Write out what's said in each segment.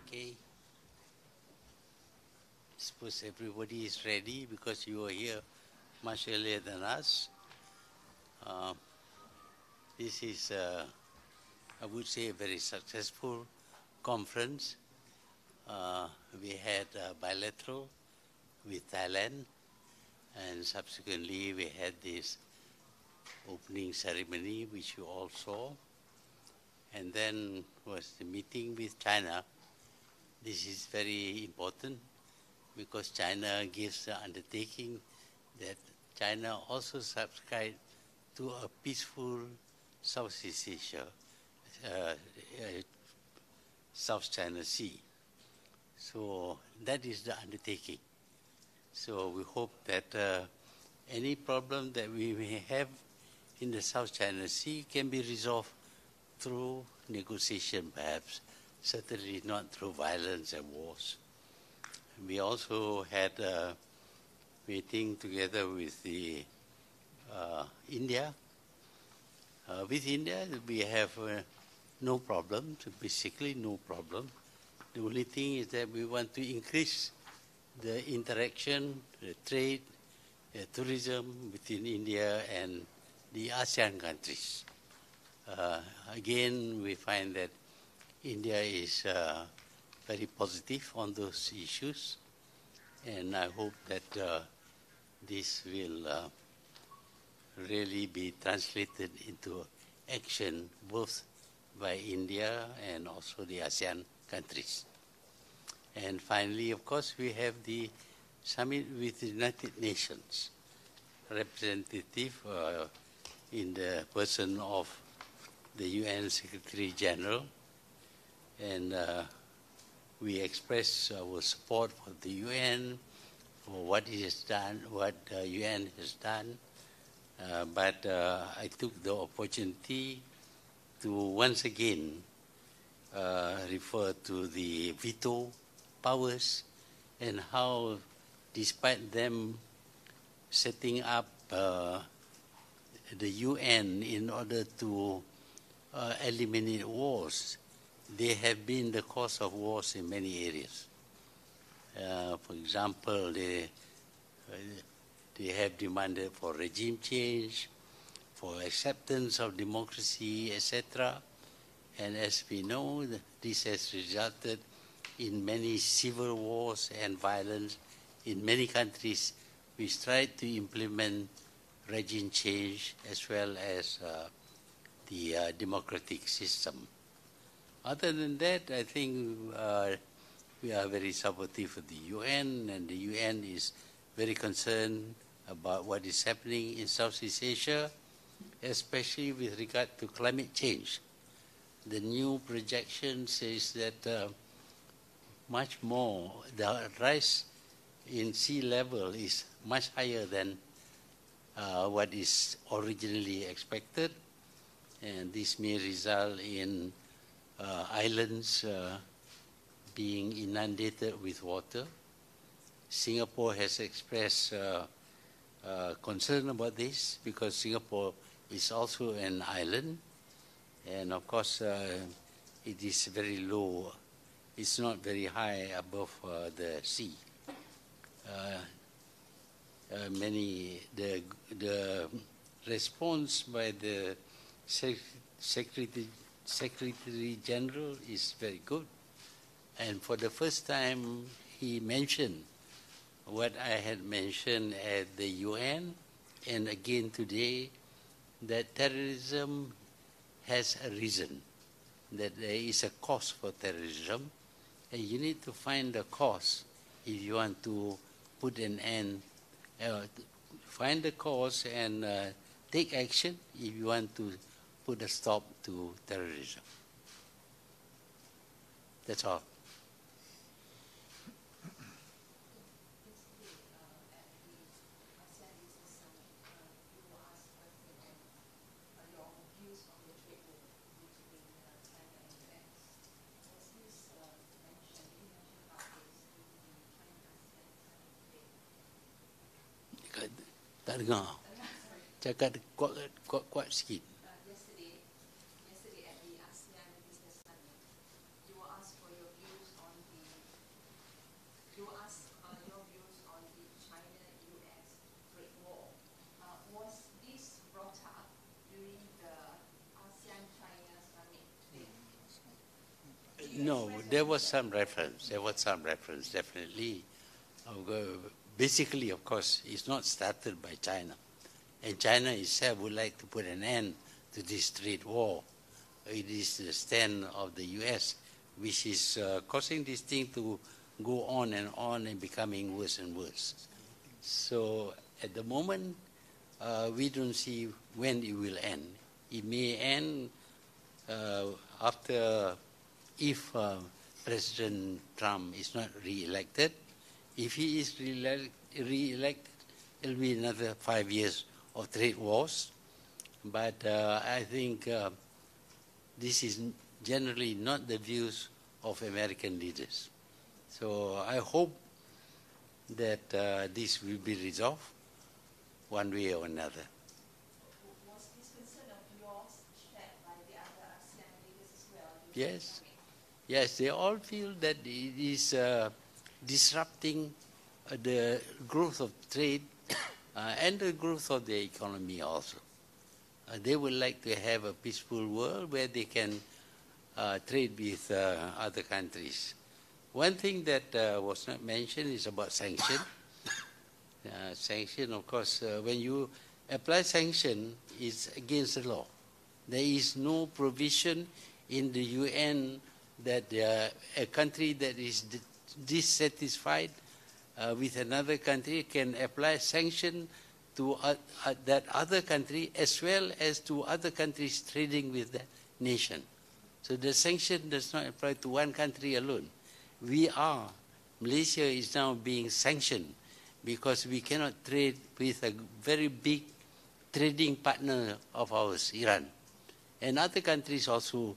Okay. Suppose everybody is ready because you are here much earlier than us. This is, I would say, a very successful conference. We had a bilateral with Thailand, and subsequently we had this opening ceremony, which you all saw. And then was the meeting with China. This is very important because China gives the undertaking that China also subscribed to a peaceful Southeast Asia, South China Sea. So that is the undertaking. So we hope that any problem that we may have in the South China Sea can be resolved through negotiation, perhaps, certainly not through violence and wars. We also had a meeting together with the India. With India, we have no problem, basically no problem. The only thing is that we want to increase the interaction, the trade, the tourism between India and the ASEAN countries. Again, we find that India is very positive on those issues, and I hope that this will really be translated into action both by India and also the ASEAN countries. And finally, of course, we have the summit with the United Nations representative in the person of the UN Secretary General, and we express our support for the UN, for what it has done, what the UN has done. But I took the opportunity to once again refer to the veto powers and how, despite them setting up the UN in order to eliminate wars, they have been the cause of wars in many areas. For example, they have demanded for regime change, for acceptance of democracy, etc. And as we know, this has resulted in many civil wars and violence in many countries which tried to implement regime change as well as the democratic system. Other than that, I think we are very supportive of the UN, and the UN is very concerned about what is happening in Southeast Asia, especially with regard to climate change. The new projection says that much more, the rise in sea level is much higher than what is originally expected, and this may result in islands being inundated with water. Singapore has expressed concern about this because Singapore is also an island, and of course it is very low. It's not very high above the sea. The response by the Secretary General is very good, and for the first time he mentioned what I had mentioned at the UN and again today, that terrorism has a reason, that there is a cause for terrorism, and you need to find the cause if you want to put an end, find the cause and take action if you want to put a stop to terrorism. That's all. Tak dengar. Cakap kuat sikit. Yesterday at the ASEAN Business Summit, you were asked for your views on No, there was some reference. There was some reference, definitely. Basically, of course, it's not started by China. And China itself would like to put an end to this trade war. It is the stand of the U.S., which is causing this thing to go on and becoming worse and worse. So at the moment, we don't see when it will end. It may end after, if President Trump is not re-elected. If he is re-elected, it will be another 5 years of trade wars. But I think this is generally not the views of American leaders. So I hope that this will be resolved one way or another. Was this concern of yours shared by the other ASEAN leaders as well? Yes. Yes, they all feel that it is disrupting the growth of trade and the growth of the economy also. They would like to have a peaceful world where they can trade with other countries. One thing that was not mentioned is about sanction. Sanction, of course, when you apply sanction, it's against the law. There is no provision in the UN that a country that is dissatisfied with another country can apply sanction to that other country as well as to other countries trading with that nation. So the sanction does not apply to one country alone. Malaysia is now being sanctioned because we cannot trade with a very big trading partner of ours, Iran. And other countries also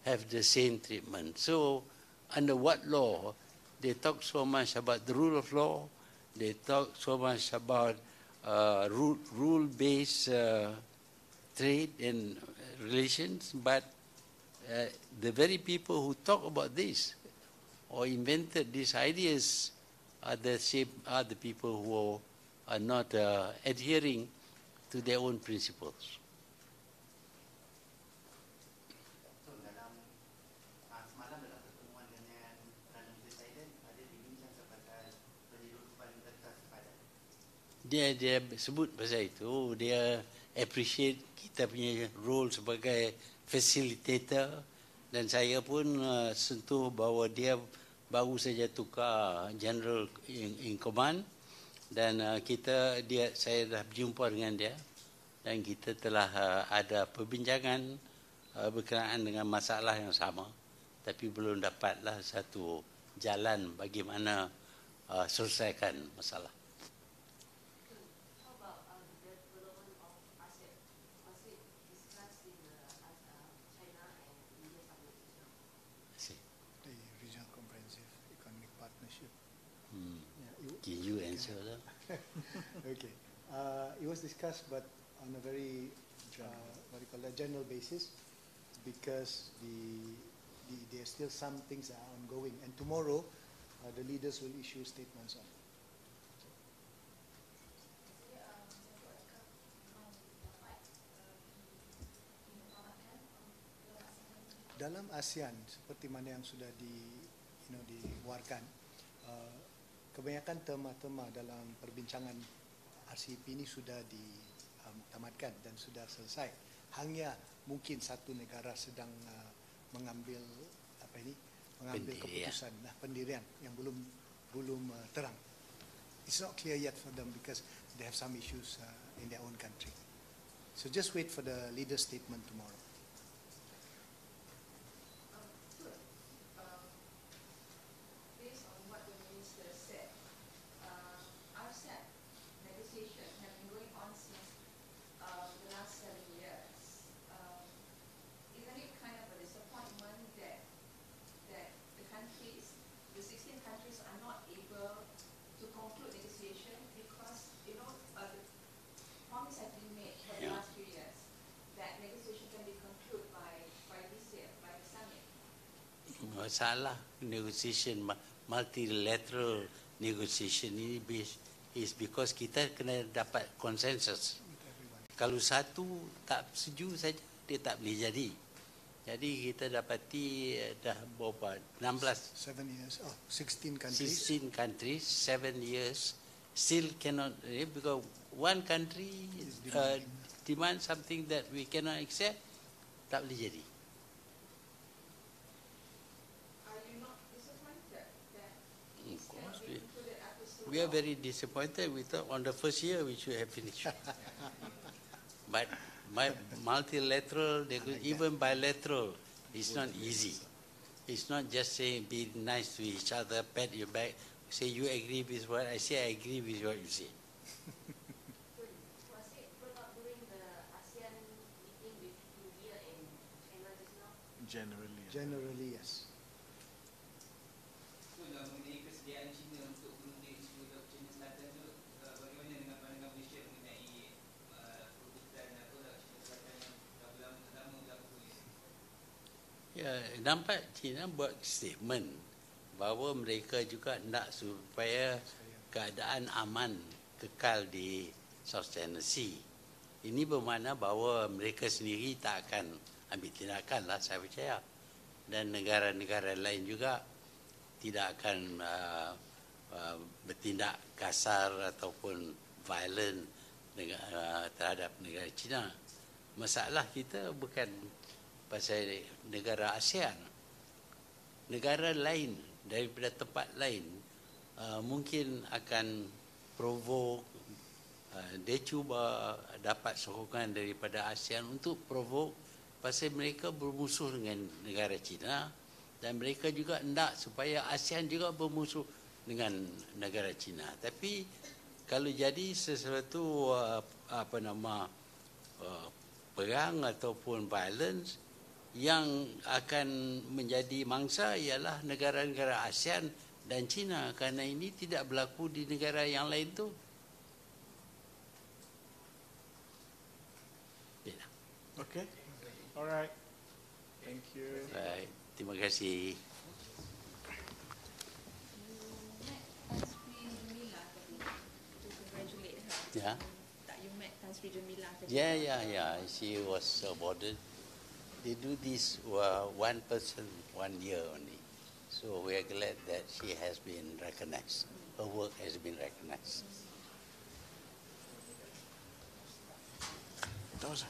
have the same treatment. So under what law? They talk so much about the rule of law. They talk so much about rule-based trade and relations, but the very people who talk about this or invented these ideas are the people who are not adhering to their own principles. Dia sebut pasal itu, dia appreciate kita punya role sebagai facilitator, dan saya pun sentuh bahawa dia baru saja tukar General in Command, dan saya dah berjumpa dengan dia dan kita telah ada perbincangan berkenaan dengan masalah yang sama, tapi belum dapatlah satu jalan bagaimana selesaikan masalah. Can you answer that? Okay. It was discussed, but on a very general basis, because there are still some things that are ongoing, and tomorrow the leaders will issue statements on it. Dalam ASEAN, seperti mana yang sudah diwarkan, kebanyakan tema-tema dalam perbincangan RCEP ini sudah ditamatkan dan sudah selesai. Hanya mungkin satu negara sedang mengambil keputusan pendirian yang belum terang. It's not clear yet for them because they have some issues in their own country. So just wait for the leader's statement tomorrow. Masalah negotiation, multilateral negotiation ini is because kita kena dapat konsensus. Kalau satu tak setuju saja, dia tak boleh jadi. Jadi kita dapati dah berapa 16 7 years. Oh, 16 countries. 16 countries, 7 years, still cannot, because one country demand something that we cannot accept, tak boleh jadi. Are you not disappointed that Of course, we included after we are very disappointed. We thought on the first year we should have finished. But multilateral, even bilateral, it's not easy. It's not just saying be nice to each other, pat your back, say you agree with what I say, I agree with what you say. Was it brought up during the ASEAN meeting with India and China just now? Generally. Generally, yes. So, mengenai kesediaan China untuk menunda isu Laut China Selatan tu, bagaimana dengan pandangan Malaysia mengenai keputusan Laut China Selatan yang dah lama berlaku ni? Ya, nampak China buat statement bahawa mereka juga nak supaya keadaan aman kekal di South China Sea. Ini bermakna bahawa mereka sendiri tak akan ambil tindakan lah, saya percaya. Dan negara-negara lain juga tidak akan bertindak kasar ataupun violent terhadap negara China. Masalah kita bukan pasal negara ASEAN. Negara lain daripada tempat lain mungkin akan provoke, dia cuba dapat sokongan daripada ASEAN untuk provoke pasal mereka bermusuh dengan negara China dan mereka juga hendak supaya ASEAN juga bermusuh dengan negara China. Tapi kalau jadi sesuatu perang ataupun violence, yang akan menjadi mangsa ialah negara-negara ASEAN dan China, kerana ini tidak berlaku di negara yang lain tu. Okay. All right. Thank you. Baik, terima kasih. Tan Sri Jamila tadi to congratulate her. Ya. Tak you met Tan Sri Jamila tadi? Yeah. She was awarded. They do this one person, 1 year only. So we are glad that she has been recognized. Her work has been recognized. That was